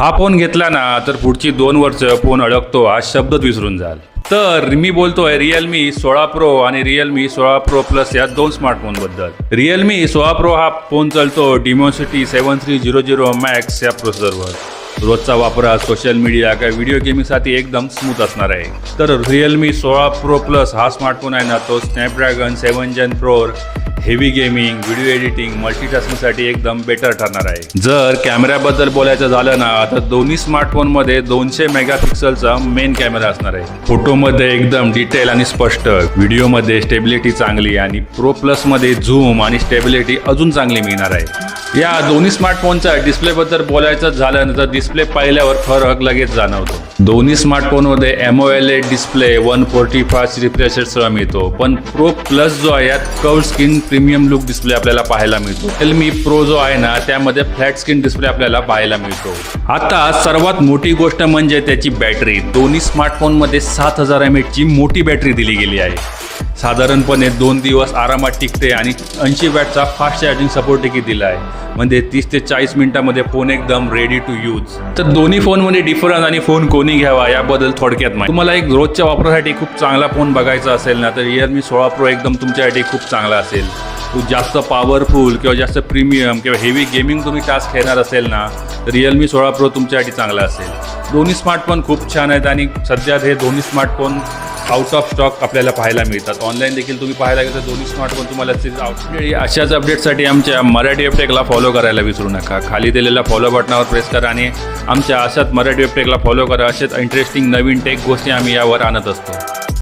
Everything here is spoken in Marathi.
हा फोन घेतला ना तर पुढची 2 वर्ष फोन अडकतो हा शब्दच विसरून जाल. तर मी बोलतोय रिअलमी 16 प्रो आणि रिअलमी 16 प्रो प्लस या 2 स्मार्टफोनबद्दल. रिअलमी 16 प्रो हा फोन चालतो डिमोसिटी 7300 मॅक्स या प्रोसेसरवर. रोजचा वापरात सोशल मीडिया किंवा व्हिडिओ गेमिंगसाठी एकदम स्मूथ असणार आहे. तर रिअलमी 16 प्रो प्लस हा स्मार्टफोन आहे ना तो Snapdragon 7 Gen pro heavy gaming, video editing, मल्टीटास्किंगसाठी एकदम बेटर ठरणार आहे. जर कॅमेऱ्याबद्दल बोलायचं झालं ना तर दोन्ही स्मार्टफोनमध्ये 200 मेगापिक्सलचा मेन कॅमेरा असणार आहे. फोटोमध्ये एकदम डिटेल आणि स्पष्ट, व्हिडिओमध्ये स्टेबिलिटी चांगली आणि प्रो प्लसमध्ये झूम आणि स्टेबिलिटी अजून चांगली मिळणार आहे. या दोन्ही स्मार्टफोनच्या डिस्प्लेबद्दल बोलायचं झालं तर डिस्प्ले पाहिल्यावर फरक लगेच जाणवतो. दोन्ही स्मार्टफोनमध्ये AMOLED डिस्प्ले 145 रिफ्रेश रेटसह मिळतो, पण प्रो प्लस जो आहे यात curve screen premium look display आपल्याला पाहायला मिळतो. रिअलमी प्रो जो आहे ना त्यामध्ये फ्लॅट स्क्रीन डिस्प्ले आपल्याला पाहायला मिळतो. आता सर्वात मोठी गोष्ट म्हणजे त्याची बॅटरी. दोन्ही स्मार्टफोनमध्ये 7000 mAh ची मोठी बॅटरी दिली गेली आहे. साधारणपणे 2 दिवस आरामात टिकते आणि 80 वॅटचा फास्ट चार्जिंग सपोर्ट देखील दिला आहे. म्हणजे 30 ते 40 मिनिटांमध्ये फोन एकदम रेडी टू यूज. तर दोन्ही फोनमध्ये डिफरन्स आणि फोन कोणी घ्यावा याबद्दल थोडक्यात माहिती. तुम्हाला एक रोजच्या वापरासाठी खूप चांगला फोन बघायचा असेल ना तर रिअलमी 16 प्रो एकदम तुमच्यासाठी खूप चांगला असेल. जास्त पॉवरफुल किंवा जास्त प्रीमियम किंवा हेवी गेमिंग तुम्ही टास्क खेळणार असेल ना तर रिअलमी 16 प्रो तुमच्यासाठी चांगला असेल. दोन्ही स्मार्टफोन खूप छान आहेत आणि सध्या हे दोन्ही स्मार्टफोन आउट ऑफ स्टॉक आपल्याला पाहायला मिळतात. ऑनलाईन देखील तुम्ही पाहायला गेलं तर दोन्ही स्मार्टफोन तुम्हाला अशाच अपडेटसाठी आमच्या मराठी वेबटेकला फॉलो करायला विसरू नका. खाली दिलेल्या फॉलो बटनावर प्रेस करा आणि आमच्या अशाच मराठी वेबटेकला फॉलो करा. असेच इंटरेस्टिंग नवीन टेक गोष्टी आम्ही यावर आणत असतो.